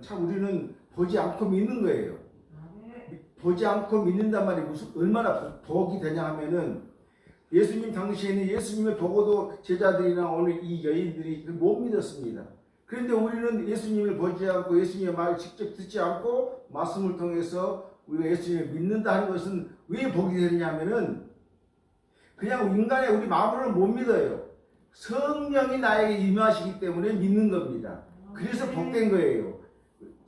참 우리는 보지 않고 믿는 거예요. 보지 않고 믿는단 말이 무슨 얼마나 복이 되냐 하면은 예수님 당시에는 예수님을 보고도 제자들이나 오늘 이 여인들이 못 믿었습니다. 그런데 우리는 예수님을 보지 않고 예수님의 말을 직접 듣지 않고 말씀을 통해서 우리가 예수님을 믿는다 하는 것은 왜 복이 되느냐 하면은 그냥 인간의 우리 마음으로는 못 믿어요. 성령이 나에게 임하시기 때문에 믿는 겁니다. 그래서 복된 거예요.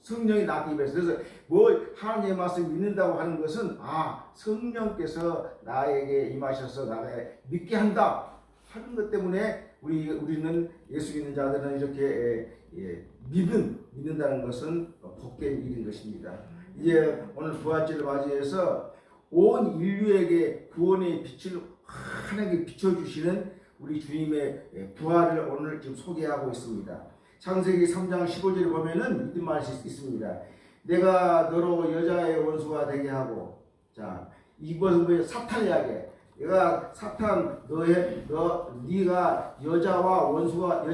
성령이 나에게 임해서. 그래서 하나님의 말씀을 믿는다고 하는 것은 성령께서 나에게 임하셔서 나에게 믿게 한다 하는 것 때문에 우리는 예수 믿는 자들은 이렇게 믿는다는 것은 복된 일인 것입니다. 이제 오늘 부활절을 맞이해서 온 인류에게 구원의 빛을 환하게 비춰주시는 우리 주님의 부활을 오늘 지금 소개하고 있습니다. 창세기 3장 15절에 보면은 이런 말이 있습니다. 내가 너로 여자의 원수가 되게 하고, 자, 이것은 사탄의 이야기. 내가 사탄 네가 여자와 원수가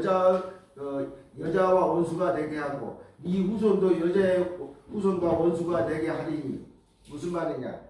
되게 하고, 네 후손도 여자의 후손과 원수가 되게 하리니. 무슨 말이냐?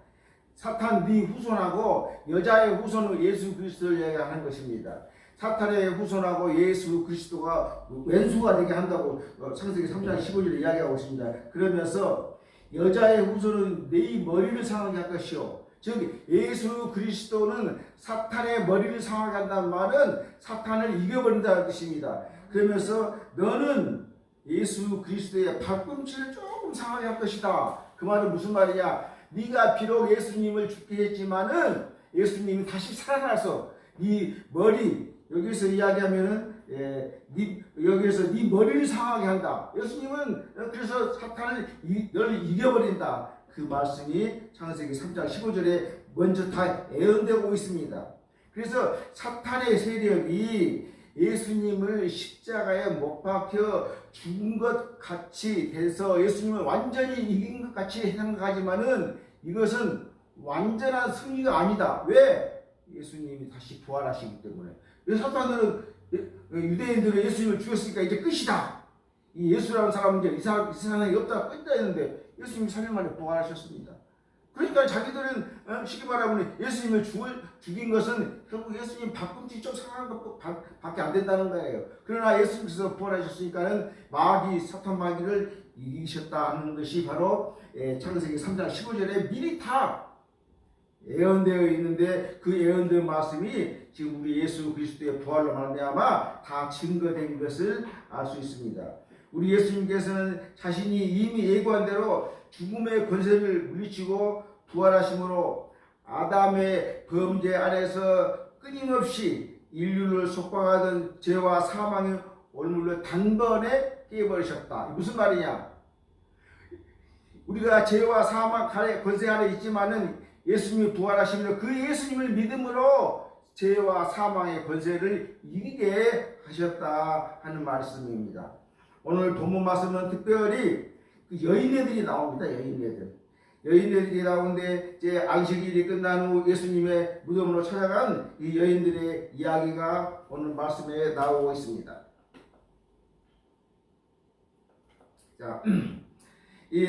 사탄 네 후손하고 여자의 후손은 예수 그리스도를 이야기하는 것입니다. 사탄의 후손하고 예수 그리스도가 왼수가 되게 한다고 창세기 3장 15절에 이야기하고 있습니다. 그러면서 여자의 후손은 네 머리를 상하게 할 것이요. 즉 예수 그리스도는 사탄의 머리를 상하게 한다는 말은 사탄을 이겨버린다는 뜻입니다. 그러면서 너는 예수 그리스도의 발꿈치를 조금 상하게 할 것이다. 그 말은 무슨 말이냐? 네가 비록 예수님을 죽게 했지만은 예수님이 다시 살아나서 네 머리, 여기서 이야기하면은 여기에서 네 머리를 상하게 한다. 예수님은 그래서 사탄을 너를 이겨버린다. 그 말씀이 창세기 3장 15절에 먼저 다 예언되고 있습니다. 그래서 사탄의 세력이 예수님을 십자가에 못 박혀 죽은 것 같이 돼서 예수님을 완전히 이긴 것 같이 생각하지만은 이것은 완전한 승리가 아니다. 왜? 예수님이 다시 부활하시기 때문에. 사탄은 유대인들은 예수님을 죽였으니까 이제 끝이다. 이 예수라는 사람은 이제 이 세상에 없다 끝이다 했는데 예수님이 3일 만에 부활하셨습니다. 그러니까 자기들은 쉽게 말하면 예수님을 죽인 것은 결국 예수님 발꿈치 좀 상한 것밖에 안 된다는 거예요. 그러나 예수님께서 부활하셨으니까는 사탄 마귀를 이기셨다 하는 것이 바로 창세기 3장 15절에 미리 다 예언되어 있는데 그 예언된 말씀이 지금 우리 예수 그리스도의 부활로 말미암아 다 증거된 것을 알 수 있습니다. 우리 예수님께서는 자신이 이미 예고한 대로 죽음의 권세를 물리치고 부활하심으로 아담의 범죄 안에서 끊임없이 인류를 속박하던 죄와 사망의 올무를 단번에 깨버리셨다. 무슨 말이냐? 우리가 죄와 사망 권세 안에 있지만은 예수님이 부활하시면 그 예수님을 믿음으로 죄와 사망의 권세를 이기게 하셨다 하는 말씀입니다. 오늘 본문 말씀은 특별히 그 여인네들이 나옵니다. 여인네들이 나오는데 이제 안식일이 끝난 후 예수님의 무덤으로 찾아간 이 여인들의 이야기가 오늘 말씀에 나오고 있습니다. 자, 이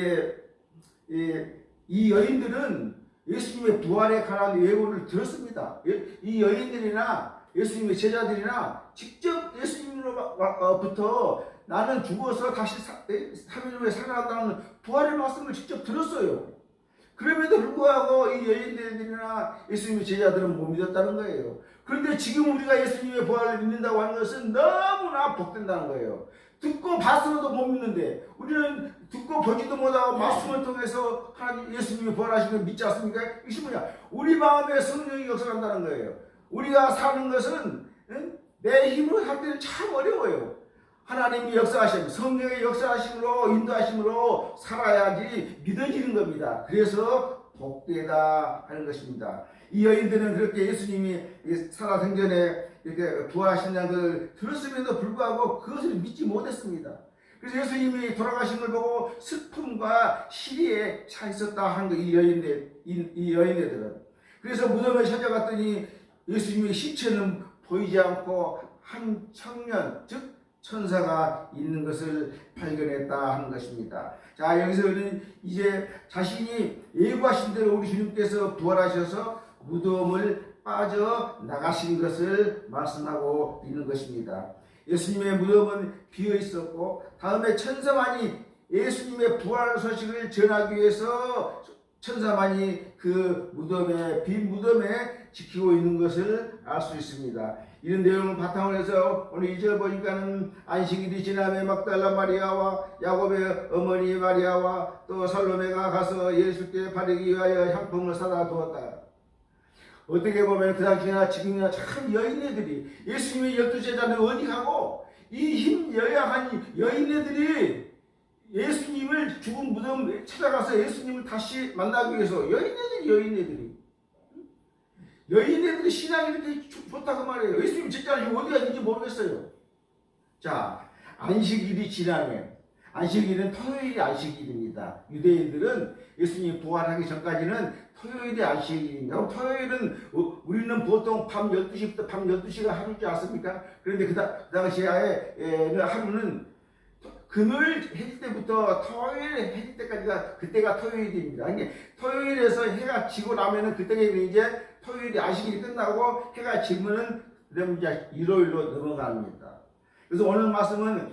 여인들은 예수님의 부활에 관한 예고를 들었습니다. 이 여인들이나 예수님의 제자들이나 직접 예수님으로부터 나는 죽어서 다시 3일 후에 살아난다는 부활의 말씀을 직접 들었어요. 그럼에도 불구하고 이 여인들이나 예수님의 제자들은 못 믿었다는 거예요. 그런데 지금 우리가 예수님의 부활을 믿는다고 하는 것은 너무나 복된다는 거예요. 듣고 봤어도 못 믿는데 우리는 듣고 보지도 못하고 말씀을 통해서 하나님 예수님이 부활하신 걸 믿지 않습니까? 이것이 뭐냐? 우리 마음에 성령이 역사한다는 거예요. 우리가 사는 것은 내 힘으로 살 때는 참 어려워요. 하나님이 역사하심, 성령의 역사하심으로 인도하심으로 살아야지 믿어지는 겁니다. 그래서 복되다 하는 것입니다. 이 여인들은 그렇게 예수님이 살아생전에 이렇게 부활하신다는 걸 들었음에도 불구하고 그것을 믿지 못했습니다. 그래서 예수님이 돌아가신 걸 보고 슬픔과 시리에 차 있었다 하는 거, 이 여인들은. 그래서 무덤에 찾아갔더니 예수님의 시체는 보이지 않고 한 청년, 즉 천사가 있는 것을 발견했다 하는 것입니다. 자, 여기서 우리는 이제 자신이 예고하신 대로 우리 주님께서 부활하셔서 무덤을 빠져나가신 것을 말씀하고 있는 것입니다. 예수님의 무덤은 비어 있었고 다음에 천사만이 예수님의 부활 소식을 전하기 위해서 천사만이 그 무덤에 빈 무덤에 지키고 있는 것을 알 수 있습니다. 이런 내용을 바탕으로 해서 오늘 2절 보니까는 안식일이 지남에 막달라 마리아와 야곱의 어머니 마리아와 또 살로메가 가서 예수께 바르기 위하여 향품을 사다 두었다. 어떻게 보면 그 당시나 지금이나 참 여인네들이 예수님의 12제자는 어디 가고 이 힘 여야한 여인네들이 예수님을 죽은 무덤 찾아가서 예수님을 다시 만나기 위해서 여인네들이 신앙이 이렇게 좋다고 말해요. 예수님 진짜 어디 갔는지 모르겠어요. 자, 안식일이 지나면 안식일은 토요일이 안식일입니다. 유대인들은 예수님이 부활하기 전까지는 토요일이 안식일입니다. 토요일은 우리는 보통 밤 12시부터 밤 12시가 하루지 않습니까? 그런데 그 당시에 하루는 금요일 해질 때부터 토요일 해질 때까지가 그때가 토요일입니다. 그러니까 토요일에서 해가 지고 나면은 그때가 이제 토요일이 안식일이 끝나고 해가 지면은 그다음 이제 일요일로 넘어갑니다. 그래서 오늘 말씀은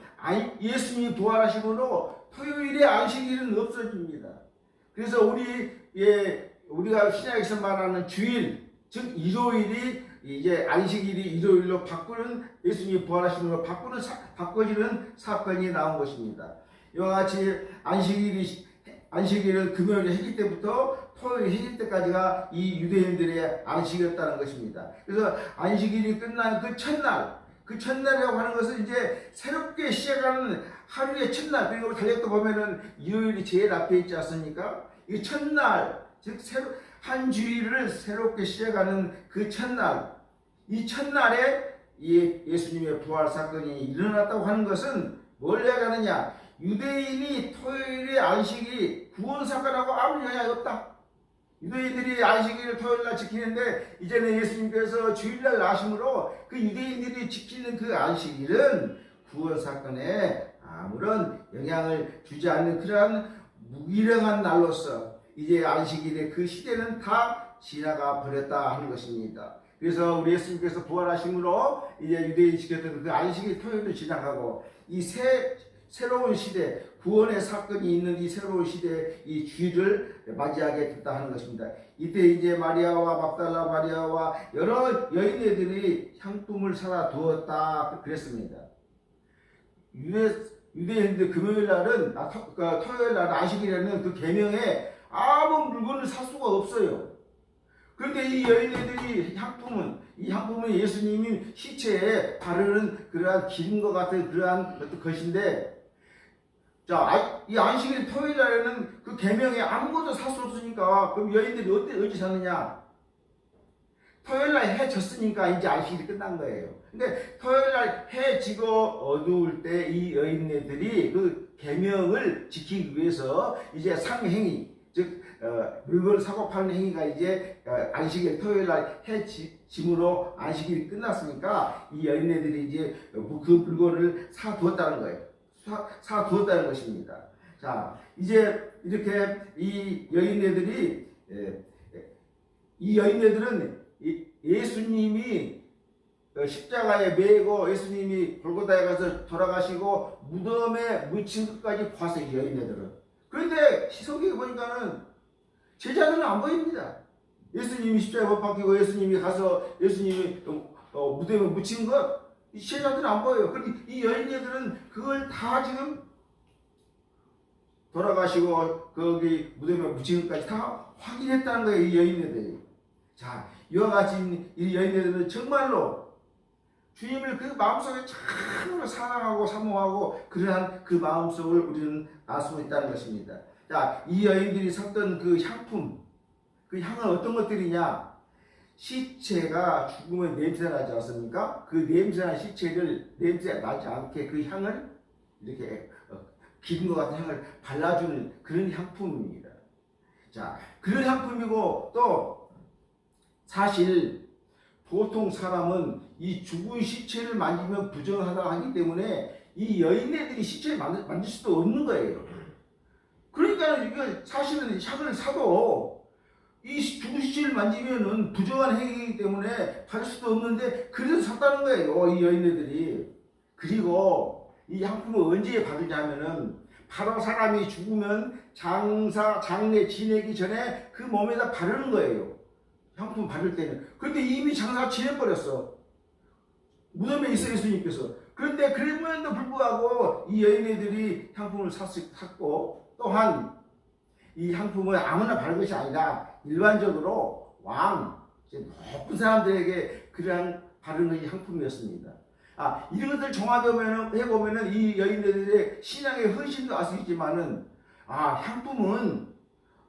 예수님이 부활하심으로 토요일의 안식일은 없어집니다. 그래서 우리가 신약에서 말하는 주일, 즉 일요일이 이제 안식일이 일요일로 바꾸는 예수님이 부활하심으로 바꿔지는 사건이 나온 것입니다. 이와 같이 안식일은 금요일 해질 때부터 토요일 해질 때까지가 이 유대인들의 안식이었다는 것입니다. 그래서 안식일이 끝난 그 첫날이라고 하는 것은 이제 새롭게 시작하는 하루의 첫날, 그리고 달력도 보면은 일요일이 제일 앞에 있지 않습니까? 이 첫날, 즉 한 주일을 새롭게 시작하는 그 첫날, 이 첫날에 예수님의 부활 사건이 일어났다고 하는 것은 뭘 얘기하느냐? 유대인이 토요일의 안식이 구원 사건하고 아무 영향이 없다. 유대인들이 안식일을 토요일날 지키는데 이제는 예수님께서 주일날 나심으로 그 유대인들이 지키는 그 안식일은 구원 사건에 아무런 영향을 주지 않는 그러한 무기력한 날로서 이제 안식일의 그 시대는 다 지나가 버렸다 하는 것입니다. 그래서 우리 예수님께서 부활하심으로 이제 유대인이 지켰던 그 안식일 토요일도 지나가고 이 새로운 시대, 구원의 사건이 있는 이 새로운 시대, 이 주일을 맞이하게 됐다 하는 것입니다. 이때 이제 마리아와 막달라 마리아와 여러 여인들이 향품을 사다 두었다 그랬습니다. 유대인들 금요일 날은 토요일 날 안식일에는 그 계명에 아무 물건을 살 수가 없어요. 그런데 이 여인들이 이 향품은 예수님이 시체에 바르는 그러한 기름과 같은 그러한 것인데, 자, 이 안식일 토요일 날에는 그 계명에 아무것도 살 수 없으니까 그럼 여인들이 어디 사느냐? 토요일 날 해 졌으니까 이제 안식일이 끝난 거예요. 근데 토요일 날 해 지고 어두울 때 이 여인네들이 그 계명을 지키기 위해서 이제 상행위, 즉 물건을 사고 파는 행위가 이제 안식일 토요일 날 해 짐으로 안식일이 끝났으니까 이 여인네들이 이제 그 물건을 사두었다는 거예요. 사두었다는 것입니다. 자, 이제 이렇게 이 여인네들은 예수님이 십자가에 매고 예수님이 골고다에 가서 돌아가시고 무덤에 묻힌 것까지 봤어요, 이 여인네들은. 그런데 시성경에 보니까는 제자들은 안 보입니다. 예수님이 십자가에 못 박히고 예수님이 가서 예수님이 무덤에 묻힌 것, 이 제자들은 안 보여요. 그런데 이 여인네들은 그걸 다 지금 돌아가시고 거기 무덤에 묻힌 것까지 다 확인했다는 거예요, 이 여인네들이. 자, 이와 같이 이 여인네들은 정말로 주님을 그 마음속에 참으로 사랑하고 사모하고 그러한 그 마음속을 우리는 알 수 있다는 것입니다. 자, 이 여인들이 샀던 그 향품, 그 향은 어떤 것들이냐? 시체가 죽으면 냄새 나지 않습니까? 그 냄새난 시체를 냄새 나지 않게 그 향을 이렇게 기름과 같은 향을 발라주는 그런 향품입니다. 자, 그런 향품이고 또 사실 보통 사람은 이 죽은 시체를 만지면 부정하다 하기 때문에 이 여인네들이 시체를 만질 수도 없는 거예요. 그러니까 이거 사실은 샥을 사도 이 죽은 시체를 만지면은 부정한 행위이기 때문에 받을 수도 없는데 그래서 샀다는 거예요, 이 여인네들이. 그리고 이 향품을 언제 받으냐면은 바로 사람이 죽으면 장례 지내기 전에 그 몸에다 바르는 거예요. 향품 받을 때는. 그런데 이미 장사가 지내버렸어. 무덤에 있어 예수님께서. 그런데 그럼에도 불구하고 이 여인네들이 향품을 샀고, 또한 이 향품을 아무나 바른 것이 아니라 일반적으로 높은 사람들에게 그냥 바르는 것이 향품이었습니다. 이런 것들 종합해보면은 이 여인들의 신앙의 헌신도 알 수 있지만은, 향품은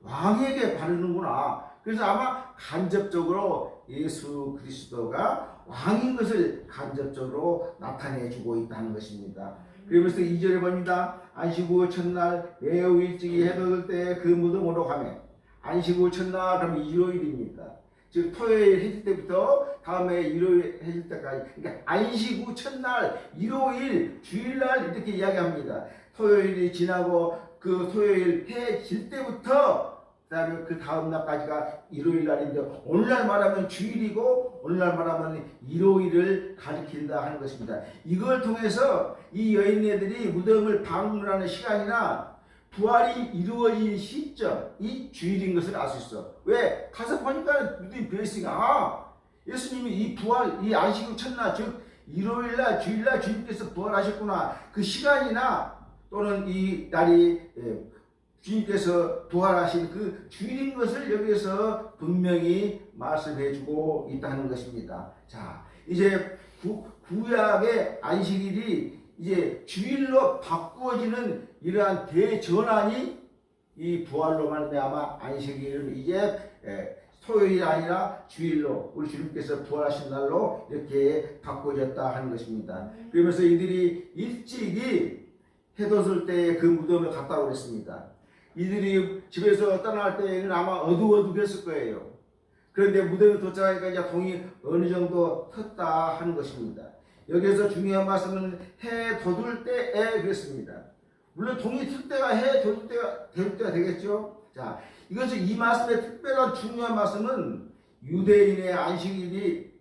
왕에게 바르는구나. 그래서 아마 간접적으로 예수 그리스도가 왕인 것을 간접적으로 나타내주고 있다는 것입니다. 그러면서 2절에 봅니다. 안식 후 첫날 매우 일찍이 해 돋을 때 그 무덤으로 가매. 안식 후 첫날 그러면 일요일입니다. 즉 토요일 해질 때부터 다음에 일요일 해질 때까지, 그러니까 안식 후 첫날, 일요일, 주일날 이렇게 이야기합니다. 토요일이 지나고 그 토요일 해 질 때부터 그다음에 그 다음 날까지가 일요일 날인데, 오늘날 말하면 주일이고 오늘날 말하면 일요일을 가리킨다 하는 것입니다. 이걸 통해서 이 여인네들이 무덤을 방문하는 시간이나 부활이 이루어진 시점이 주일인 것을 알 수 있어. 왜? 가서 보니까 무덤이 비어있으니까 예수님이 이 부활, 이 안식 후 첫날, 즉 일요일날, 주일날 주님께서 부활하셨구나. 그 시간이나 또는 이 날이 주님께서 부활하신 그 주일인 것을 여기에서 분명히 말씀해주고 있다는 것입니다. 자, 이제 구약의 안식일이 이제 주일로 바꾸어지는 이러한 대전환이 이 부활로 말미암아 안식일을 이제 토요일이 아니라 주일로, 우리 주님께서 부활하신 날로 이렇게 바꿔졌다 하는 것입니다. 그러면서 이들이 일찍이 해돋을 때에 그 무덤을 갔다고 그랬습니다. 이들이 집에서 떠날 때에는 아마 어두워두겠을 거예요. 그런데 무덤에 도착하니까 이제 동이 어느 정도 텄다 하는 것입니다. 여기에서 중요한 말씀은 해 돋을 때에 그랬습니다. 물론 동이 틀 때가 해 돋을 때가 되겠죠. 자, 이것은 이 말씀의 특별한 중요한 말씀은 유대인의 안식일이,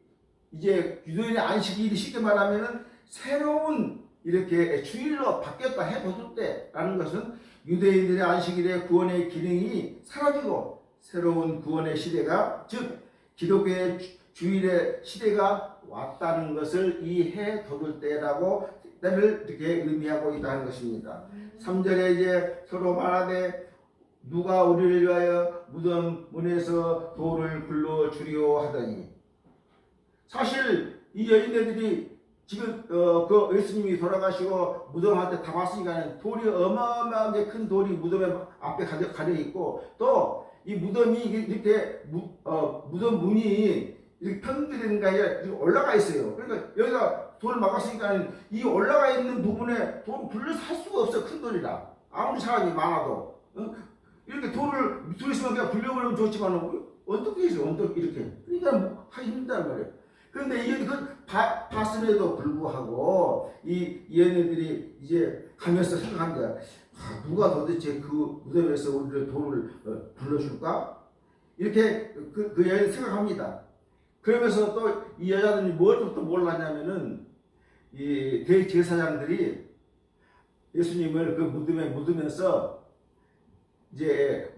이제 유대인의 안식일이 쉽게 말하면은 새로운 이렇게 주일로 바뀌었다, 해 돋을 때라는 것은 유대인들의 안식일의 구원의 기능이 사라지고 새로운 구원의 시대가, 즉 기독교의 주일의 시대가 왔다는 것을 이 해 돋을 때라고 이렇게 의미하고 있다는 것입니다. 3절에 이제 서로 말하되 누가 우리를 위하여 무덤 문에서 돌을 굴러 주리오 하더니, 사실 이 여인네들이 지금 그 예수님이 돌아가시고 무덤한테 다 왔으니까 돌이 어마어마하게 큰 돌이 무덤 앞에 가려 있고, 또 이 무덤이 이렇게 무덤 문이 이렇게 편들어있는 게 아니라 올라가 있어요. 그러니까 여기가 돌을 막았으니까 이 올라가 있는 부분에 돌을 불러서 할 수가 없어. 큰 돌이라 아무리 사람이 많아도 이렇게 돌을 밑으로 있으면 그냥 굴려버리면 좋지만 어떻게 있어요? 언덕 이렇게. 그러니까 뭐 하기 힘들단 말이에요. 그런데 이게 봤음에도 불구하고 이 얘네들이 이제 가면서 생각합니다. 누가 도대체 그 무덤에서 우리를 돌을 불러줄까? 이렇게 그 여인이 생각합니다. 그러면서 또 이 여자들이 뭘 또 몰랐냐면은 이 대제사장들이 예수님을 그 무덤에 묻으면서 이제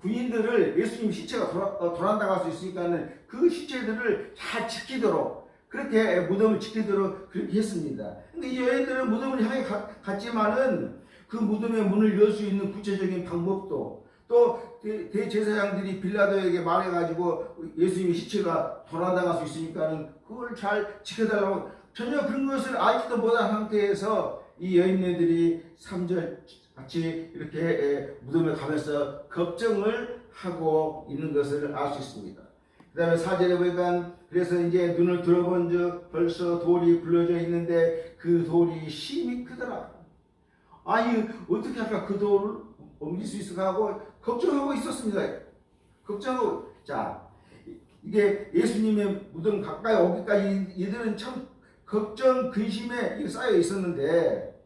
군인들을 예수님 시체가 도난당할 수 있으니까는 그 시체들을 잘 지키도록, 그렇게 무덤을 지키도록 그렇게 했습니다. 근데 이 여인들은 무덤을 향해 갔지만은 그 무덤의 문을 열 수 있는 구체적인 방법도, 또 대제사장들이 빌라도에게 말해가지고 예수님의 시체가 도난당할 수 있으니까는 그걸 잘 지켜달라고, 전혀 그런 것을 알지도 못한 상태에서 이 여인네들이 3절 같이 이렇게 무덤에 가면서 걱정을 하고 있는 것을 알 수 있습니다. 그 다음에 4절에 보니까 그래서 이제 눈을 들어본 적 벌써 돌이 굴러져 있는데 그 돌이 심히 크더라. 아니 어떻게 할까, 그 돌을 옮길 수 있을까 하고 걱정하고 있었습니다. 걱정하고, 자 이게 예수님의 무덤 가까이 오기까지 이들은 참 걱정, 근심에 쌓여 있었는데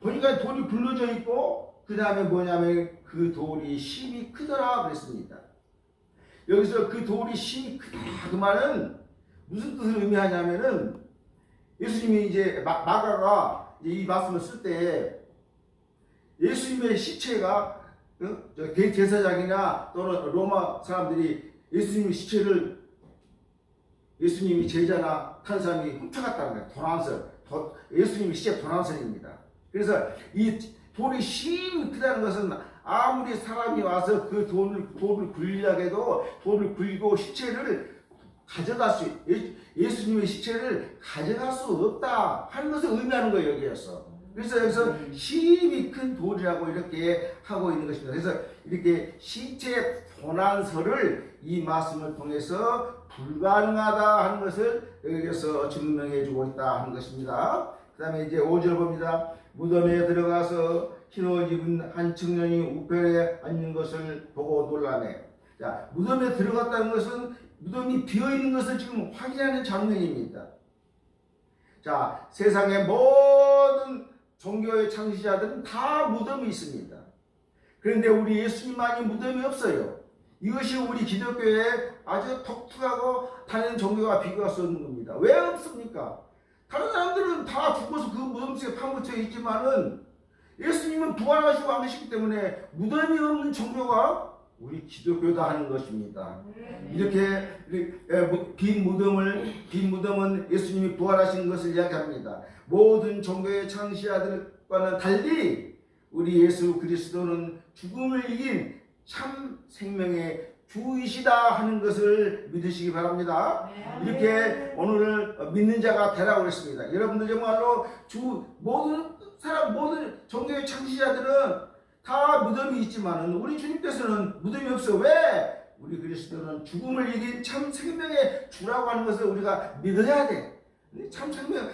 보니까 돌이 굴러져 있고 그 다음에 뭐냐면 그 돌이 힘이 크더라 그랬습니다. 여기서 그 돌이 힘이 크다 그 말은 무슨 뜻을 의미하냐면은 예수님이 이제 마가가 이 말씀을 쓸 때 예수님의 시체가 제사장이나 또는 로마 사람들이 예수님의 시체를 예수님이 제자나 탄 사람이 훔쳐갔다는 거예요. 도난설. 예수님의 시체 도난설입니다. 그래서 이 돌이 힘이 크다는 것은 아무리 사람이 와서 그 돌을 굴리려고 해도 돌을 굴리고 시체를 가져갈 수, 예수님의 시체를 가져갈 수 없다 하는 것을 의미하는 거예요, 여기에서. 그래서 여기서 힘이 큰 돌이라고 이렇게 하고 있는 것입니다. 그래서 이렇게 시체 도난설을 이 말씀을 통해서 불가능하다 하는 것을 여기서 증명해 주고 있다 하는 것입니다. 그 다음에 이제 5절 봅니다. 무덤에 들어가서 흰 옷 입은 한 청년이 우편에 앉는 것을 보고 놀라네. 자, 무덤에 들어갔다는 것은 무덤이 비어있는 것을 지금 확인하는 장면입니다. 자, 세상의 모든 종교의 창시자들은 다 무덤이 있습니다. 그런데 우리 예수님만이 무덤이 없어요. 이것이 우리 기독교의 아주 독특하고 다른 종교와 비교할 수 없는 겁니다. 왜 없습니까? 다른 사람들은 다 죽어서 그 무덤 속에 파묻혀 있지만은 예수님은 부활하시고 안 계시기 때문에 무덤이 없는 종교가 우리 기독교다 하는 것입니다. 이렇게 빈 무덤은 예수님이 부활하신 것을 이야기합니다. 모든 종교의 창시자들과는 달리 우리 예수 그리스도는 죽음을 이긴 참 생명의 주이시다 하는 것을 믿으시기 바랍니다. 이렇게 오늘 믿는 자가 되라고 했습니다. 여러분들 정말로 모든 종교의 창시자들은 다 무덤이 있지만은 우리 주님께서는 무덤이 없어. 왜? 우리 그리스도는 죽음을 이긴 참 생명의 주라고 하는 것을 우리가 믿어야 돼. 참 생명,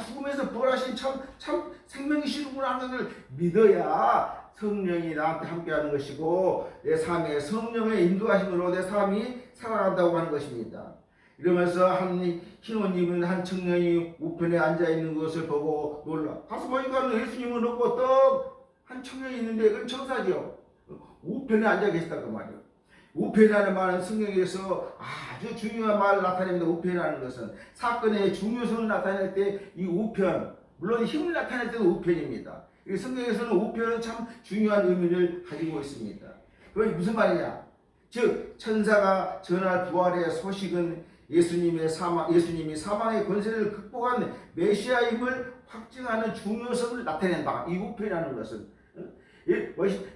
죽음에서 부활하신 참 생명이시구나 하는 것을 믿어야 성령이 나한테 함께하는 것이고 내 삶에 성령의 인도하심으로 내 삶이 살아간다고 하는 것입니다. 이러면서 한 흰 옷 입은 한 청년이 우편에 앉아 있는 것을 보고 놀라. 가서 보니까 예수님은 없고 또 한 청년이 있는데 그건 천사죠. 우편에 앉아 계시다고 말이에요. 우편이라는 말은 성경에서 아주 중요한 말을 나타냅니다. 우편이라는 것은 사건의 중요성을 나타낼 때 이 우편, 물론 힘을 나타낼 때도 우편입니다. 성경에서는 우편은 참 중요한 의미를 가지고 있습니다. 그건 무슨 말이냐? 즉 천사가 전할 부활의 소식은 예수님이 사망의 권세를 극복한 메시아임을 확증하는 중요성을 나타낸다. 이 우편이라는 것은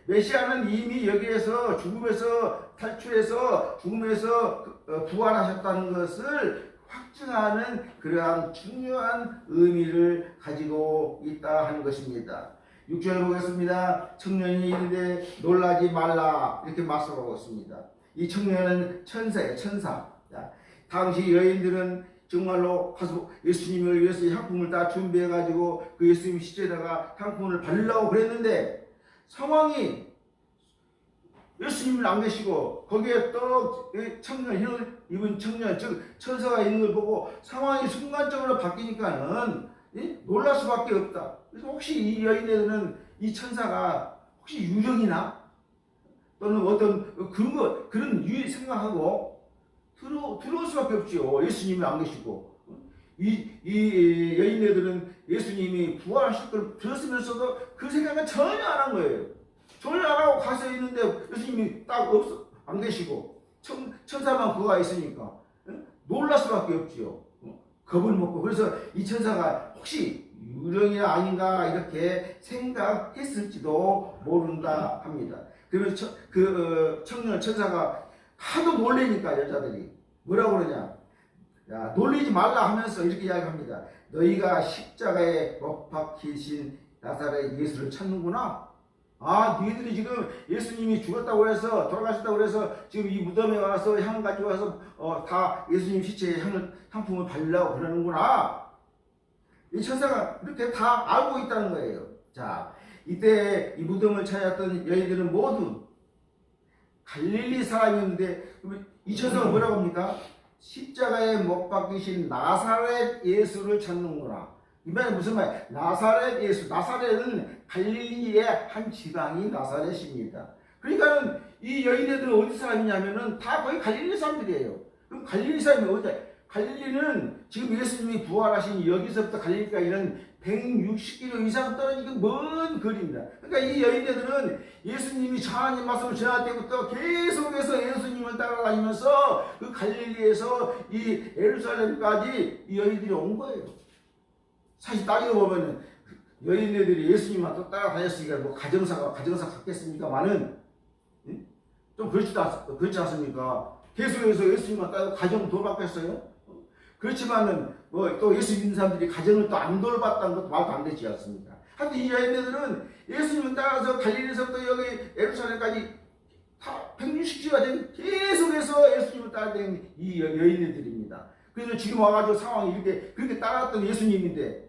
메시아는 이미 여기에서 죽음에서 탈출해서 죽음에서 부활하셨다는 것을 확증하는 그러한 중요한 의미를 가지고 있다 하는 것입니다. 6절 보겠습니다. 청년이 이르되 놀라지 말라 이렇게 말씀하고 있습니다. 이 청년은 천사예요. 천사. 당시 여인들은 정말로 가서 예수님을 위해서 향품을 다 준비해가지고 그 예수님 시체에다가 향품을 바르려고 그랬는데 상황이 예수님을 안 계시고 거기에 또 청년, 흰옷 입은 청년, 즉 천사가 있는 걸 보고 상황이 순간적으로 바뀌니까는 놀랄 수밖에 없다. 그래서 혹시 이 여인들은 이 천사가 혹시 유령이나 또는 어떤 그런 생각하고 들어올 수밖에 없지요. 예수님이 안 계시고 이 여인네들은 예수님이 부활하실 걸 들었으면서도 그 생각은 전혀 안 한 거예요. 전혀 안 하고 가서 있는데 예수님이 딱 안 계시고 천사만 그가 있으니까 놀랄 수밖에 없지요. 겁을 먹고. 그래서 이 천사가 혹시 유령이 아닌가 이렇게 생각했을지도 모른다 합니다. 그래서 청년 천사가 하도 놀래니까 여자들이 뭐라고 그러냐? 야, 놀리지 말라 하면서 이렇게 이야기합니다. 너희가 십자가에 못 박히신 나사렛 예수를 찾는구나. 너희들이 지금 예수님이 죽었다고 해서 돌아가셨다고 해서 지금 이 무덤에 와서 향을 가지고 와서 다 예수님 시체에 향품을 바르려고 그러는구나. 이 천사가 이렇게 다 알고 있다는 거예요. 자, 이때 이 무덤을 찾았던 여인들은 모두 갈릴리 사람이었는데 이 천사가 뭐라고 합니까? 십자가에 못 박히신 나사렛 예수를 찾는구나. 이 말이 무슨 말? 나사렛 예수. 나사렛은 갈릴리의 한 지방이 나사렛입니다. 그러니까 이 여인네들은 어디 사람이냐면은 다 거의 갈릴리 사람들이에요. 그럼 갈릴리 사람이 어디? 갈릴리는 지금 예수님이 부활하신 여기서부터 갈릴리까지는 160km 이상 떨어지는 먼 거리입니다. 그러니까 이 여인네들은 예수님이 하나님 말씀을 전할 때부터 계속해서 예수님을 따라다니면서 그 갈릴리에서 이 예루살렘까지 이 여인들이 온 거예요. 사실 따지고 보면은 여인네들이 예수님만 또 따라다녔으니까 뭐 가정사 같겠습니까만은 좀 그렇지 않습니까? 계속해서 예수님만 따라 가정 돌봤겠어요? 그렇지만은 뭐 또 예수 믿는 사람들이 가정을 또 안 돌봤다는 것도 말도 안 되지 않습니까? 하여튼 이 여인들은 예수님을 따라서 갈릴리에서부터 여기 예루살렘까지 다 160km가 된 계속해서 예수님을 따라다니는 이 여인들입니다. 그래서 지금 와가지고 상황이 이렇게 그렇게 따라왔던 예수님인데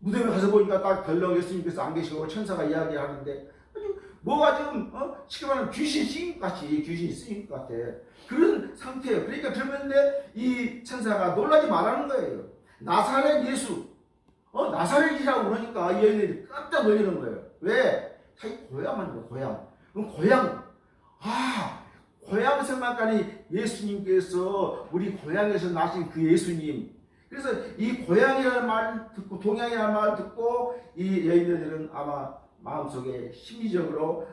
무덤에 가서 보니까 딱 덜렁 예수님께서 안 계시고 천사가 이야기하는데 뭐가 지금 쉽게 말하면 귀신이 쓰인 것 같이 귀신이 쓰인 것 같아. 그런 상태예요. 그러니까 그러는데 이 천사가 놀라지 말라는 거예요. 나사렛 예수, 나사렛이라고 그러니까 이 여인들이 깜짝 놀리는 거예요. 왜? 자기 고향만 해요. 고향. 그럼 고향에서만까지 예수님께서 우리 고향에서 나신 그 예수님. 그래서 이 고향이라는 말을 듣고 동양이라는 말을 듣고 이 여인들은 아마 마음속에 심리적으로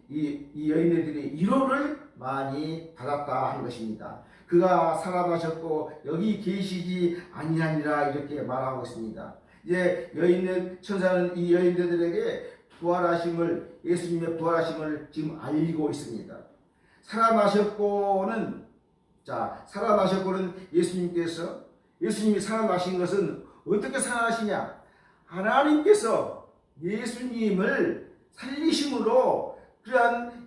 이 여인들이 위로를 많이 받았다 한 것입니다. 그가 살아나셨고 여기 계시지 아니하니라 이렇게 말하고 있습니다. 이제 천사는 이 여인들에게 부활하심을 예수님의 부활하심을 지금 알리고 있습니다. 살아나셨고는 예수님이 살아나신 것은 어떻게 살아나시냐? 하나님께서 예수님을 살리심으로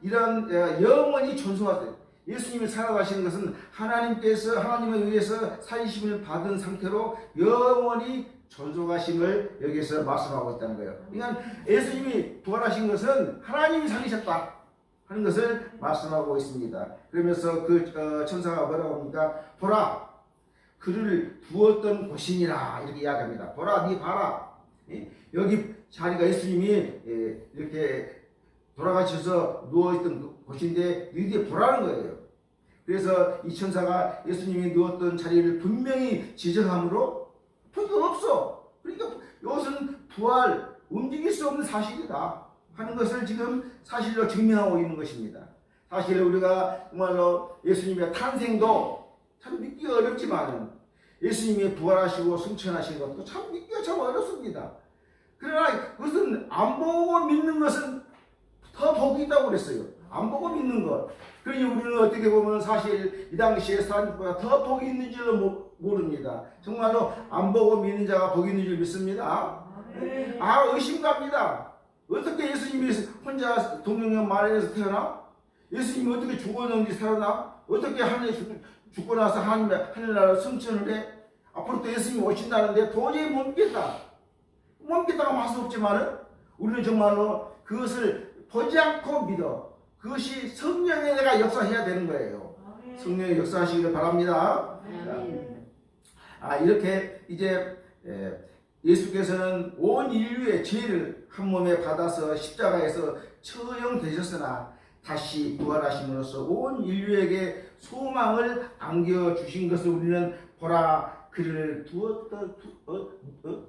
이런 영원히 존속하세요. 예수님이 살아가시는 것은 하나님에 의해서 살리심을 받은 상태로 영원히 존속하심을 여기서 말씀하고 있다는 거예요. 그러니까 예수님이 부활하신 것은 하나님이 살리셨다 하는 것을 말씀하고 있습니다. 그러면서 그 천사가 뭐라고 합니까? 보라, 그를 두었던 곳이니라 이렇게 이야기합니다. 보라, 네 봐라. 여기 자리가 예수님이 이렇게 돌아가셔서 누워있던 곳인데 너희들이 보라는 거예요. 그래서 이 천사가 예수님이 누웠던 자리를 분명히 지적함으로 별거 없어. 그러니까 이것은 부활, 움직일 수 없는 사실이다 하는 것을 지금 사실로 증명하고 있는 것입니다. 사실 우리가 정말로 예수님의 탄생도 참 믿기가 어렵지만 예수님이 부활하시고 승천하신 것도 참 믿기가 참 어렵습니다. 그러나 그것은 안 보고 믿는 것은 더 복이 있다고 그랬어요. 안 보고 믿는 것. 그러니 우리는 어떻게 보면 사실 이 당시에 사람들보다 더 복이 있는 줄로 모릅니다. 정말로 안 보고 믿는 자가 복이 있는 줄 믿습니다. 의심갑니다. 어떻게 예수님이 혼자 동명령 마리아에서 태어나? 예수님이 어떻게 죽었는지 살아나? 어떻게 하늘에 죽고 나서 하늘나라 승천을 해? 앞으로 또 예수님이 오신다는데 도저히 못 믿겠다. 못 믿겠다고 할 수 없지만은 우리는 정말로 그것을 보지 않고 믿어. 그것이 성령의 내가 역사해야 되는 거예요. 성령의 역사하시기를 바랍니다. 이렇게 이제 예수께서는 온 인류의 죄를 한 몸에 받아서 십자가에서 처형되셨으나 다시 부활하심으로써 온 인류에게 소망을 안겨주신 것을 우리는 보라, 그를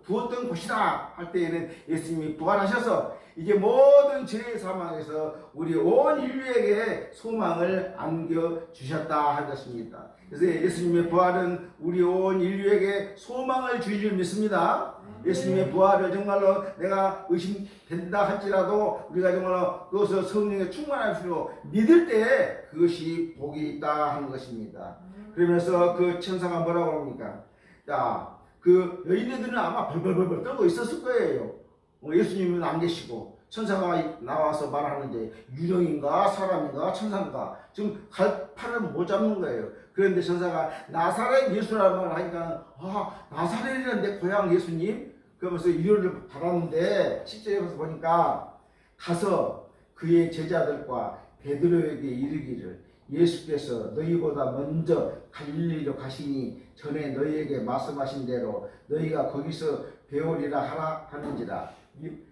두었던 곳이다 할 때에는 예수님이 부활하셔서 이제 모든 죄의 사망에서 우리 온 인류에게 소망을 안겨주셨다 할 것입니다. 그래서 예수님의 부활은 우리 온 인류에게 소망을 주실 줄 믿습니다. 예수님의 부활을 정말로 내가 의심된다 할지라도 우리가 정말로 그것을 성령에 충만하시고 믿을 때 그것이 복이 있다 하는 것입니다. 그러면서 그 천사가 뭐라고 합니까? 그 여인들은 아마 벌벌벌 떨고 있었을 거예요. 예수님은 안 계시고 천사가 나와서 말하는데 유령인가 사람인가 천사인가 지금 팔을 못 잡는 거예요. 그런데 천사가 나사렛 예수라는 말을 하니까 나사렛이란 내 고향 예수님? 그러면서 위로를 받았는데 10절에 가서 보니까 가서 그의 제자들과 베드로에게 이르기를 예수께서 너희보다 먼저 갈릴리로 가시니 전에 너희에게 말씀하신 대로 너희가 거기서 배우리라 하라 하는지라.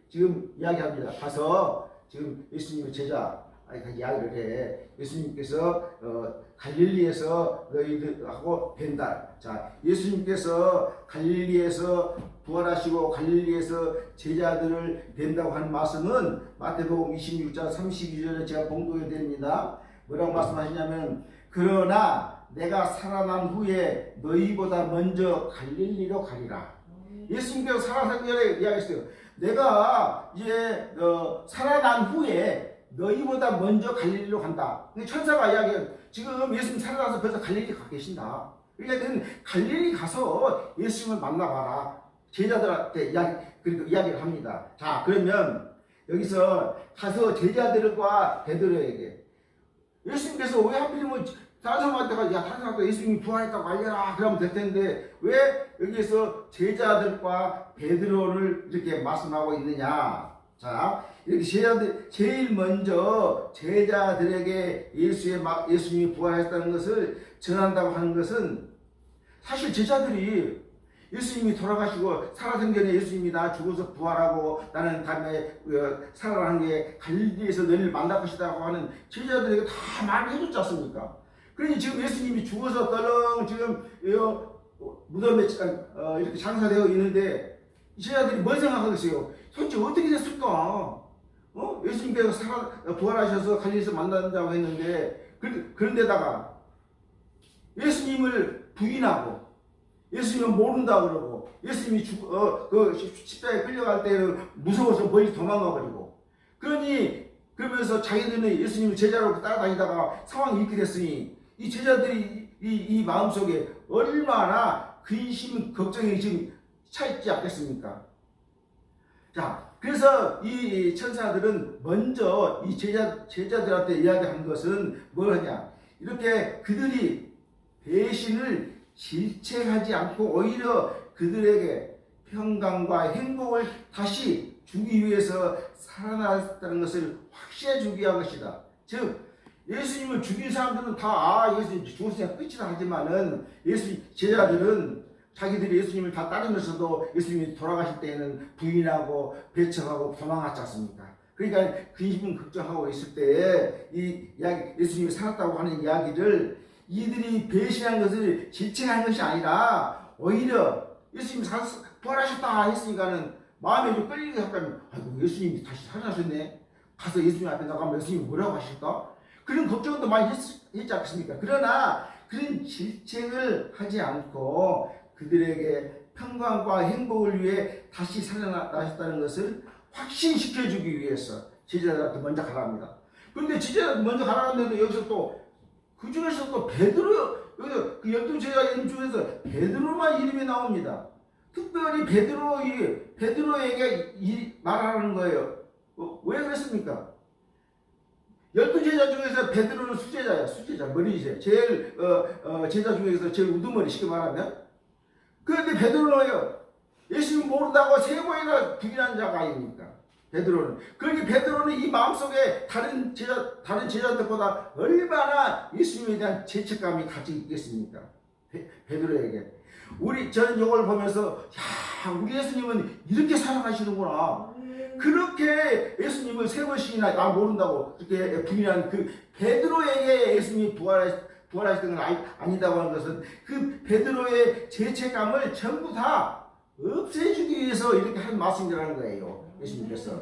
지금 이야기합니다. 가서 지금 예수님의 제자 이야기를 해. 예수님께서 갈릴리에서 너희들하고 뵌다. 자, 예수님께서 갈릴리에서 부활하시고 갈릴리에서 제자들을 뵌다고 하는 말씀은 마태복음 26장 32절에 제가 봉독해 드립니다. 뭐라고 말씀하시냐면 그러나 내가 살아난 후에 너희보다 먼저 갈릴리로 가리라. 예수님께서 살아나기 전에 이야기했어요. 내가 이제 살아난 후에 너희보다 먼저 갈릴리로 간다. 천사가 이야기해요. 지금 예수님 살아나서 벌써 갈릴리 가 계신다. 그러니까 갈릴리 가서 예수님을 만나봐라. 제자들한테 이야기를 합니다. 자, 그러면 여기서 가서 제자들과 베드로에게 예수님께서 왜 하필이면 다른 사람한테 야, 다른 사람한테 예수님이 부활했다고 알려라 그러면 될 텐데 왜 여기서 제자들과 베드로를 이렇게 말씀하고 있느냐. 자, 이렇게 제자들 제일 먼저 제자들에게 예수님이 부활했다는 것을 전한다고 하는 것은 사실 제자들이 예수님이 돌아가시고 살아생전에 예수님이 나 죽어서 부활하고 나는 다음에 살아나는 게 갈릴리에서 너희를 만날 것이라고 하는 제자들에게 다 말을 해줬지 않습니까? 그러니 지금 예수님이 죽어서 떨렁 지금 무덤에 이렇게 장사되어 있는데 제자들이 뭘 생각하겠어요? 도대체 어떻게 됐을까? 예수님께서 부활하셔서 갈릴리에서 만난다고 했는데 그런데다가 예수님을 부인하고 예수님은 모른다 그러고 예수님이 십자가에 끌려갈 때는 무서워서 멀리 도망가버리고 그러면서 자기들은 예수님을 제자로 따라다니다가 상황이 이렇게 됐으니 이 제자들이 이 마음속에 얼마나 근심 걱정이 지금 차있지 않겠습니까? 자, 그래서 이 천사들은 먼저 이 제자들한테 이야기한 것은 뭘 하냐, 이렇게 그들이 배신을 질책하지 않고 오히려 그들에게 평강과 행복을 다시 주기 위해서 살아났다는 것을 확신해 주기 위한 것이다. 즉 예수님을 죽인 사람들은 다 예수님 죽었으니까 끝이다 하지만은 제자들은 자기들이 예수님을 다 따르면서도 예수님이 돌아가실 때에는 부인하고 배척하고 도망갔지 않습니까? 그러니까 근심 걱정하고 있을 때에 이 이야기, 예수님이 살았다고 하는 이야기를 이들이 배신한 것을 질책한 것이 아니라 오히려 예수님이 부활하셨다 했으니까는 마음에 좀 끌리게 할까면 아이고 예수님이 다시 살아나셨네. 가서 예수님 앞에 나가면 예수님이 뭐라고 하실까? 그런 걱정도 많이 했지 않습니까? 그러나 그런 질책을 하지 않고 그들에게 평강과 행복을 위해 다시 살아나셨다는 것을 확신시켜주기 위해서 제자들한테 먼저 가라합니다. 그런데 제자들한테 먼저 가라는데도 여기서 또 그 중에서 또 베드로, 그 12제자 이름 중에서 베드로만 이름이 나옵니다. 특별히 베드로에게 말하는 거예요. 왜 그랬습니까? 12제자 중에서 베드로는 수제자, 머리이세요. 제일, 제자 중에서 제일 우두머리, 쉽게 말하면. 그런데 베드로는요, 예수님 모른다고 세 번이나 부인한 자가 아닙니까? 베드로는. 그러니 베드로는 이 마음속에 다른 제자들보다 얼마나 예수님에 대한 죄책감이 같이 있겠습니까? 베드로에게. 저는 이걸 보면서, 야, 우리 예수님은 이렇게 사랑하시는구나. 그렇게 예수님을 세 번씩이나 나 모른다고 그렇게 부인한 그 베드로에게 예수님이 부활하셨던 건 아니다고 하는 것은 그 베드로의 죄책감을 전부 다 없애주기 위해서 이렇게 한 말씀이라는 거예요. 예수님께서.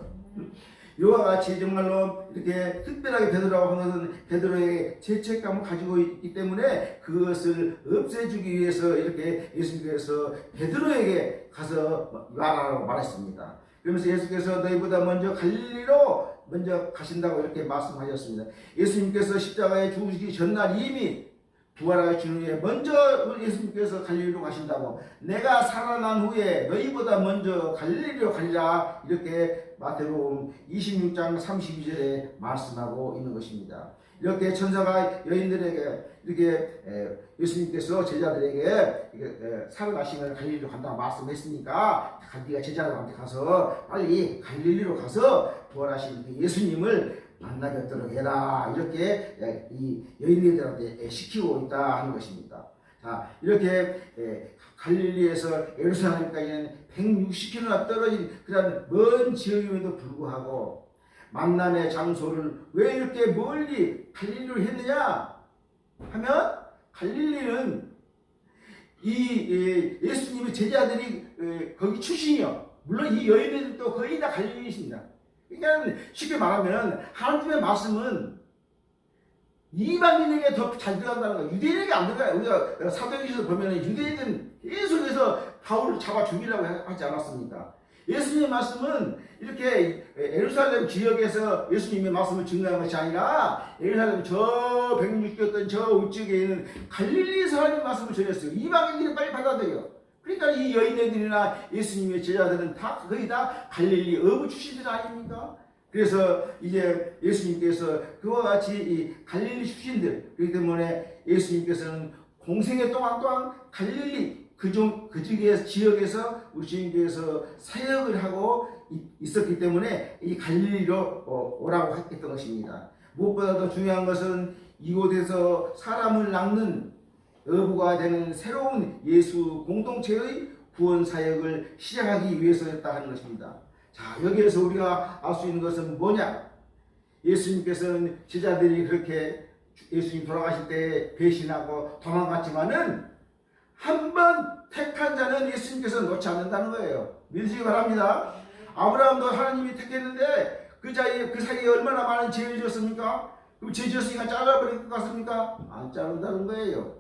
이와 같이 정말로 이렇게 특별하게 베드로라고 하는 것은 베드로의 죄책감을 가지고 있기 때문에 그것을 없애주기 위해서 이렇게 예수님께서 베드로에게 가서 말하라고 말했습니다. 그러면서 예수께서 너희보다 먼저 갈릴리로 먼저 가신다고 이렇게 말씀하셨습니다. 예수님께서 십자가에 죽으시기 전날 이미 부활하신 후에 먼저 예수님께서 갈릴리로 가신다고, 내가 살아난 후에 너희보다 먼저 갈릴리로 가리라, 이렇게 마태복음 26장 32절에 말씀하고 있는 것입니다. 이렇게 천사가 여인들에게 이렇게 예수님께서 제자들에게 살아나시면 갈릴리로 간다고 말씀했으니까 네가 제자들한테 가서 빨리 갈릴리로 가서 부활하신 예수님을 만나게 하도록 해라. 이렇게 이 여인들한테 시키고 있다 하는 것입니다. 자, 이렇게 갈릴리에서 예루살렘까지는 160km나 떨어진 그런 먼 지역임에도 불구하고 만남의 장소를 왜 이렇게 멀리 갈릴리로 했느냐 하면, 갈릴리는 이 예수님의 제자들이 거기 출신이요. 물론 이 여인들도 거의 다 갈릴리이십니다. 그러니까 쉽게 말하면 하나님의 말씀은 이방인에게 더 잘 들어간다는 거예요. 유대인에게 안 들어가요. 우리가 사도행전에서 보면 유대인들은 계속해서 바울을 잡아 죽이려고 하지 않았습니까? 예수님의 말씀은 이렇게 예루살렘 지역에서 예수님의 말씀을 증거한 것이 아니라 예루살렘 저 160였던 저 우측에 있는 갈릴리에서 하나님의 말씀을 전했어요. 이방인들이 빨리 받아들여요. 그러니까 이 여인들이나 예수님의 제자들은 다 거의 다 갈릴리 어부 출신들 아닙니까? 그래서 이제 예수님께서 그와 같이 이 갈릴리 출신들, 그렇기 때문에 예수님께서는 공생의 동안 갈릴리 그 지역에서 우리 주님께서 사역을 하고 있었기 때문에 이 갈릴리로 오라고 했던 것입니다. 무엇보다도 중요한 것은 이곳에서 사람을 낚는 어부가 되는 새로운 예수 공동체의 구원 사역을 시작하기 위해서였다 하는 것입니다. 자, 여기에서 우리가 알 수 있는 것은 뭐냐? 예수님께서는 제자들이 그렇게 예수님 돌아가실 때 배신하고 도망갔지만은 한 번 택한 자는 예수님께서 놓지 않는다는 거예요. 믿으시기 바랍니다. 아브라함도 하나님이 택했는데 그 사이에 얼마나 많은 죄를 지었습니까? 그럼 죄 지었으니까 잘라버릴 것 같습니까? 안 자른다는 거예요.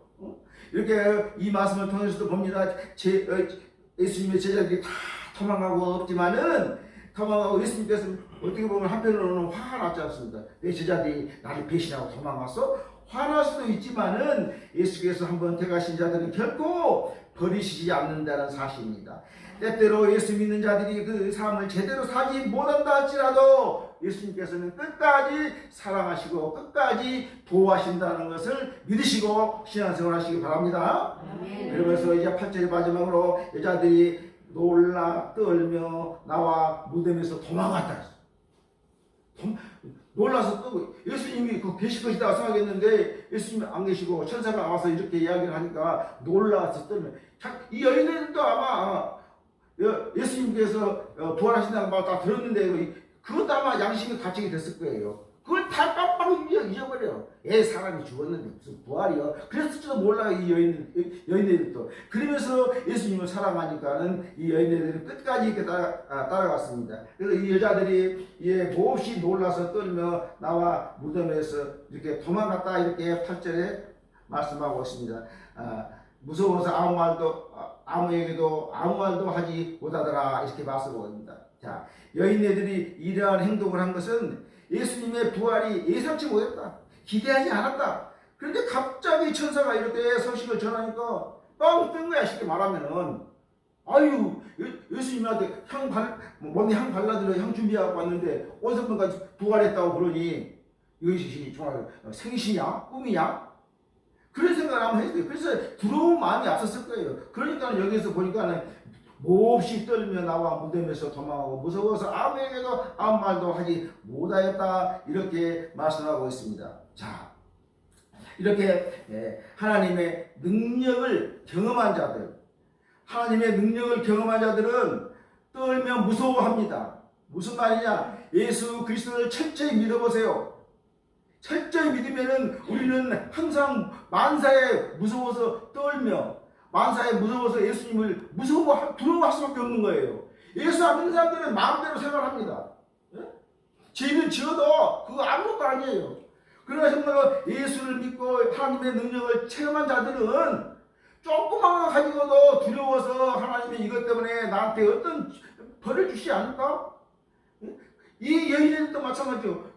이렇게 이 말씀을 통해서도 봅니다. 예수님의 제자들이 다 도망가고 없지만은 도망가고 예수님께서 어떻게 보면 한편으로는 화가 났지 않습니까? 내 제자들이 나를 배신하고 도망갔어? 화날 수도 있지만은 예수께서 한번 택하신 자들은 결코 버리시지 않는다는 사실입니다. 때때로 예수 믿는 자들이 그 삶을 제대로 살지 못한다 할지라도 예수님께서는 끝까지 사랑하시고 끝까지 보호하신다는 것을 믿으시고 신앙생활 하시기 바랍니다. 그러면서 이제 8절 마지막으로 여자들이 놀라 떨며 나와 무덤에서 도망갔다. 놀라서 또 예수님이 계실 것이다 생각했는데 예수님이 안 계시고 천사가 나와서 이렇게 이야기를 하니까 놀라서 떨며, 이 여인들도 아마 예수님께서 부활하신다는 말 다 들었는데 그것도 아마 양심이 가책이 됐을 거예요. 그걸 다 깜빡 잊어버려요. 사람이 죽었는데 무슨 부활이요? 그랬을지도 몰라요. 이 여인들도. 그러면서 예수님을 사랑하니까는 이 여인들은 끝까지 이렇게 따라갔습니다. 그래서 이 여자들이 몹시 놀라서 떨며 나와 무덤에서 이렇게 도망갔다, 이렇게 8절에 말씀하고 있습니다. 무서워서 아무에게도 아무 말도 하지 못하더라, 이렇게 말씀하고 있습니다. 자, 여인네들이 이러한 행동을 한 것은 예수님의 부활이 예상치 못했다, 기대하지 않았다. 그런데 갑자기 천사가 이렇게 소식을 전하니까 빵 뜬 거야. 쉽게 말하면은 예수님한테 향 발라드려 향 준비하고 왔는데 어디서까지 부활했다고 그러니 이것이 정말 생시냐 꿈이냐 그런 생각을 한번 했어요. 그래서 두려운 마음이 앞섰을 거예요. 그러니까 여기서 보니까는 몹시 떨며 나와 무덤에서 도망하고 무서워서 아무에게도 아무 말도 하지 못하였다, 이렇게 말씀하고 있습니다. 자, 이렇게 하나님의 능력을 경험한 자들은 떨며 무서워합니다. 무슨 말이냐? 예수 그리스도를 철저히 믿어보세요. 철저히 믿으면은 우리는 항상 만사에 무서워서 떨며, 만사에 무서워서 예수님을 두려워할 수밖에 없는 거예요. 예수 안 믿는 사람들은 마음대로 생활합니다. 죄를 지어도 그거 아무것도 아니에요. 그러나 정말로 예수를 믿고 하나님의 능력을 체험한 자들은 조그만 거 가지고도 두려워서 하나님이 이것 때문에 나한테 어떤 벌을 주시지 않을까? 이 여인들도 마찬가지죠.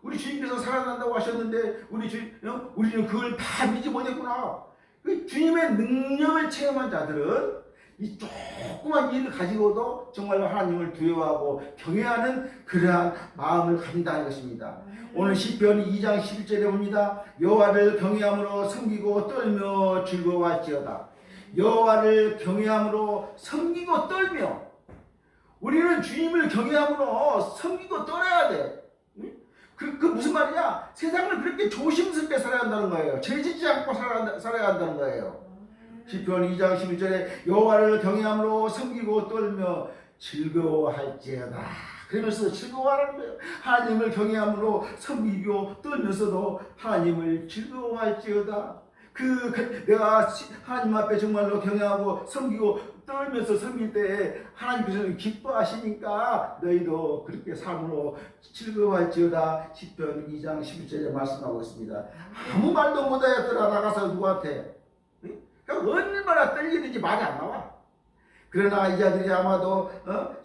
우리 주님께서 살아난다고 하셨는데 우리는 그걸 다 믿지 못했구나. 주님의 능력을 체험한 자들은 이 조그만 일을 가지고도 정말로 하나님을 두려워하고 경외하는 그러한 마음을 가진다는 것입니다. 오늘 시편 2장 11절에 봅니다. 여호와를 경외함으로 섬기고 떨며 즐거워할지어다. 여호와를 경외함으로 섬기고 떨며, 우리는 주님을 경외함으로 섬기고 떨어야 돼. 그 무슨 말이냐? 세상을 그렇게 조심스럽게 살아야 한다는 거예요. 죄짓지 않고 살아야 한다는 거예요. 시편 2장 11절에 여호와를 경외함으로 섬기고 떨며 즐거워할지어다. 그러면서 즐거워하라는 거예요. 하나님을 경외함으로 섬기고 떨면서도 하나님을 즐거워할지어다. 내가 하나님 앞에 정말로 경외하고 섬기고 떨면서 섬길 때 하나님께서는 기뻐하시니까 너희도 그렇게 삶으로 즐거워할지어다. 시편 2장 11절에 말씀하고 있습니다. 아무 말도 못하였더라. 나가서 누구한테? 그러니까 얼마나 떨리는지 말이 안 나와. 그러나 이 자들이 아마도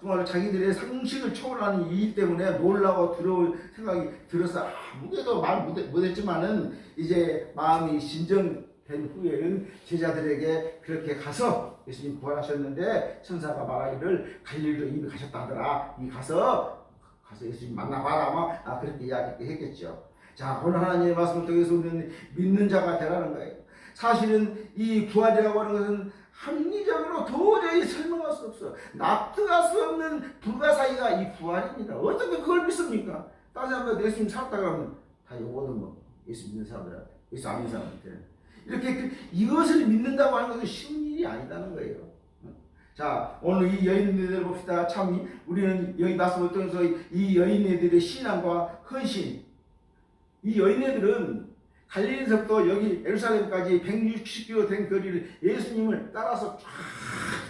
정말 자기들의 상식을 초월하는 일 때문에 놀라고 두려울 생각이 들어서 아무래도 말 못했지만은 이제 마음이 진정된 후에는 제자들에게 그렇게 가서 예수님 부활하셨는데 천사가 말하기를 갈릴리로 이미 가셨다더라. 이 가서 예수님 만나봐라. 아마 그렇게 이야기했겠죠. 자, 오늘 하나님의 말씀을 통해서 우리는 믿는 자가 되라는 거예요. 사실은 이 부활이라고 하는 것은 합리적으로 도저히 설명할 수 없어. 납득할 수 없는 불가사의가 이 부활입니다. 어떻게 그걸 믿습니까? 다른 사람들 예수님 살았다 그러면 다 요거는 뭐 예수 믿는 사람들한테, 예수 안 믿는 사람한테 이렇게 이것을 믿는다고 하는 것은 쉬운 일이 아니다는 거예요. 자, 오늘 이 여인네들 봅시다. 참 우리는 여기 말씀을 통해서 이 여인네들의 신앙과 헌신, 이 여인네들은 갈릴리서부터 여기 예루살렘까지 160km 된 거리를 예수님을 따라서 쫙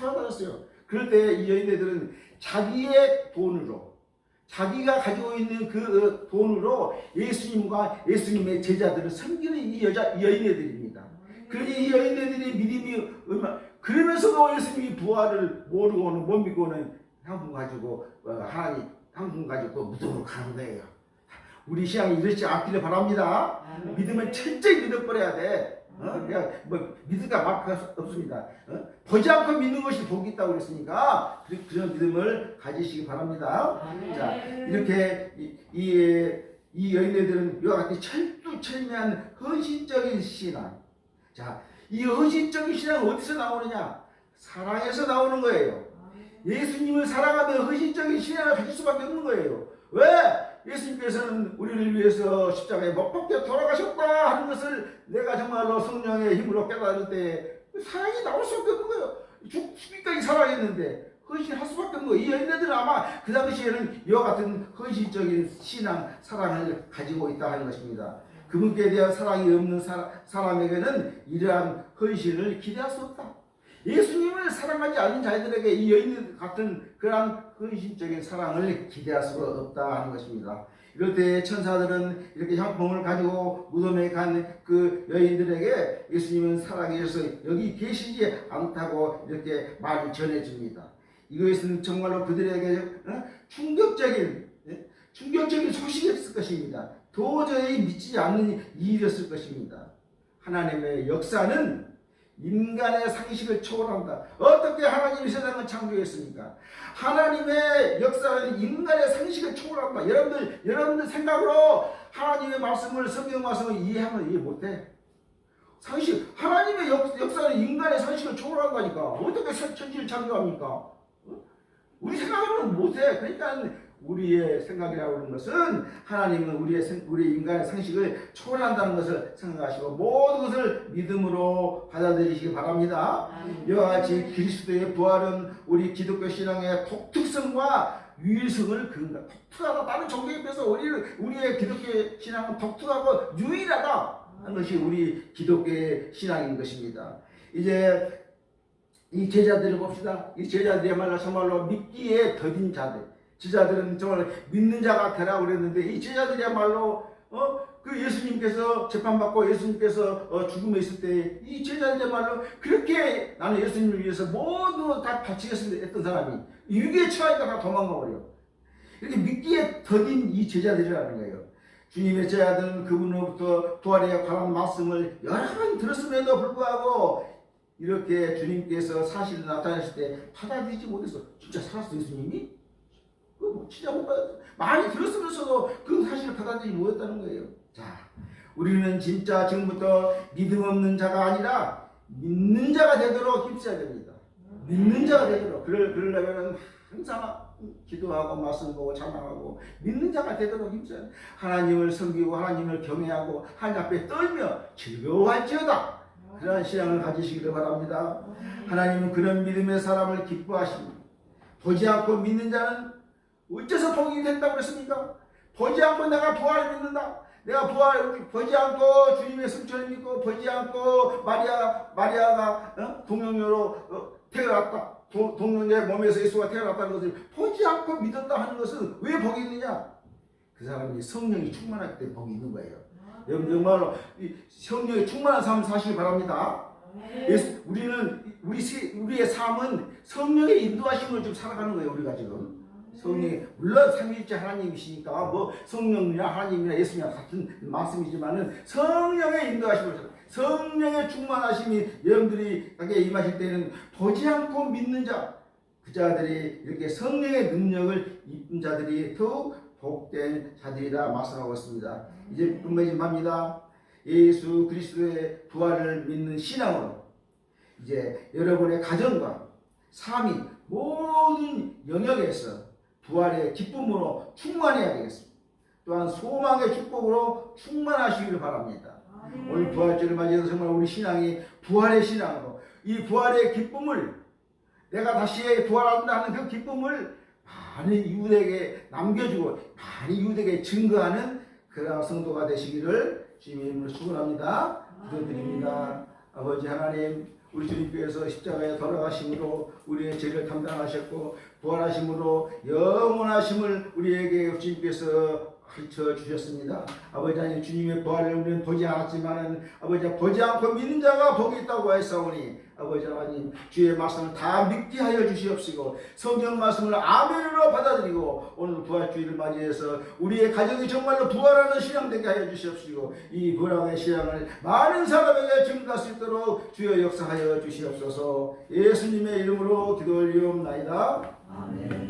돌아다녔어요. 그럴 때 이 여인네들은 자기의 돈으로, 자기가 가지고 있는 그 돈으로 예수님과 예수님의 제자들을 섬기는 이 여인네들입니다. 그러니 이 여인네들의 믿음이 그러면서도 예수님이 부활을 모르고는 못 믿고는 향품 가지고 하나님 향품 가지고 무덤으로 가는 거예요. 우리 신앙이 이렇지 않기를 바랍니다. 믿음은 철저히 믿어버려야 돼. 그냥 뭐 믿을까 말까 없습니다. 보지 않고 믿는 것이 복이 있다고 그랬으니까 그런 믿음을 가지시기 바랍니다. 자, 이렇게 이 여인네들은 이와 같이 철두철미한 헌신적인 신앙. 자, 이 헌신적인 신앙은 어디서 나오느냐? 사랑에서 나오는 거예요. 예수님을 사랑하며 헌신적인 신앙을 가질 수밖에 없는 거예요. 왜? 예수님께서는 우리를 위해서 십자가에 못 박혀 돌아가셨다 하는 것을 내가 정말로 성령의 힘으로 깨달을 때 사랑이 나올 수밖에 없는 거예요. 죽기까지 사랑했는데 헌신할 수밖에 없는 거예요. 이 여인들은 아마 그 당시에는 이와 같은 헌신적인 신앙, 사랑을 가지고 있다 하는 것입니다. 그분께 대한 사랑이 없는 사람에게는 이러한 헌신을 기대할 수 없다. 예수님을 사랑하지 않는 자들에게 이 여인 같은 그러한 헌신적인 사랑을 기대할 수가 없다 하는 것입니다. 이럴 때 천사들은 이렇게 향품을 가지고 무덤에 간 그 여인들에게 예수님은 살아계셔서 여기 계시지 않다고 이렇게 말을 전해줍니다. 이것은 정말로 그들에게 충격적인 소식이었을 것입니다. 도저히 믿지 않는 일이었을 것입니다. 하나님의 역사는 인간의 상식을 초월한다. 어떻게 하나님이 세상을 창조했습니까? 하나님의 역사는 인간의 상식을 초월한다. 여러분들 생각으로 하나님의 말씀을, 성경 말씀을 이해하면 이해 못해. 상식, 하나님의 역사는 인간의 상식을 초월한다니까. 어떻게 천지를 창조합니까? 우리 생각으로는 못해. 그러니까 우리의 생각이라고 하는 것은 하나님은 우리 인간의 상식을 초월한다는 것을 생각하시고 모든 것을 믿음으로 받아들이시기 바랍니다. 이와 같이 그리스도의 부활은 우리 기독교 신앙의 독특성과 유일성을 그런다. 독특하다. 다른 종교에 비해서 우리의 기독교 신앙은 독특하고 유일하다 하는 것이 우리 기독교의 신앙인 것입니다. 이제 이 제자들을 봅시다. 이 제자들이야말로 정말로 믿기에 더딘 자들. 제자들은 정말 믿는 자가 되라고 그랬는데 이 제자들이야말로 그 예수님께서 재판받고 예수님께서 죽음에 있을 때 이 제자들이야말로 그렇게 나는 예수님을 위해서 모두 다 바치겠습니다 했던 사람이 위기에 처하니까 다 도망가 버려. 이렇게 믿기에 더딘 이 제자들이라는 거예요. 주님의 제자들은 그분으로부터 부활에 관한 말씀을 여러 번 들었음에도 불구하고 이렇게 주님께서 사실을 나타내실 때 받아들이지 못해서 진짜 살았어 예수님이? 진짜 못 받았어. 많이 들었으면서도 그 사실을 받아들이지 못했다는 거예요. 자, 우리는 진짜 지금부터 믿음 없는 자가 아니라 믿는 자가 되도록 힘써야 됩니다. 믿는 자가 되도록. 그러려면 항상 기도하고 말씀 보고 찬양하고 믿는 자가 되도록 힘써요. 하나님을 섬기고 하나님을 경외하고 하나님 앞에 떨며 즐거워할지어다. 그러한 신앙을 가지시기를 바랍니다. 하나님은 그런 믿음의 사람을 기뻐하십니다. 보지 않고 믿는 자는 어째서 복이 된다고 그랬습니까? 보지 않고 내가 부활을 믿는다. 내가 보지 않고 주님의 승천을 믿고 보지 않고 마리아가 동정녀로 태어났다. 동정녀의 몸에서 예수가 태어났다는 것을 보지 않고 믿었다 하는 것은 왜 복이 있느냐? 그 사람이 성령이 충만할 때 복이 있는 거예요. 여러분 정말로 성령이 충만한 삶을 사시기 바랍니다. 우리의 삶은 성령의 인도하심을 좀 살아가는 거예요. 우리가 지금 성령이 물론 삼위일체 하나님이시니까 뭐 성령이나 하나님이나 예수님이나 같은 말씀이지만은 성령의 인도하심을 성령의 충만하심이 여러분들에게 임하실 때는 보지 않고 믿는 자 그 자들이 이렇게 성령의 능력을 입은 자들이 더욱 복된 자들이라 말씀하고 있습니다. 이제 끝맺음합니다. 예수 그리스도의 부활을 믿는 신앙으로 이제 여러분의 가정과 삶이 모든 영역에서 부활의 기쁨으로 충만해야 되겠습니다. 또한 소망의 축복으로 충만하시기를 바랍니다. 오늘 부활절을 맞이해서 정말 우리 신앙이 부활의 신앙으로 이 부활의 기쁨을 내가 다시 부활한다 하는 그 기쁨을 많은 이웃에게 남겨주고 많은 이웃에게 증거하는 그런 성도가 되시기를 주님의 이름으로 축원합니다. 기도드립니다. 아버지 하나님, 우리 주님께서 십자가에 돌아가심으로 우리의 죄를 담당하셨고 부활하심으로 영원하심을 우리에게 주님께서 가르쳐 주셨습니다. 아버지 하나님, 주님의 부활을 우리는 보지 않았지만은 아버지 보지 않고 믿는 자가 복이 있다고 하였사오니 아버지 하나님, 주의 말씀을 다 믿게 하여 주시옵시고 성경 말씀을 아멘으로 받아들이고 오늘 부활주의를 맞이해서 우리의 가정이 정말로 부활하는 신앙 되게 하여 주시옵시고 이 부활의 신앙을 많은 사람에게 증거할 수 있도록 주여 역사하여 주시옵소서. 예수님의 이름으로 기도 올리옵나이다. 아멘.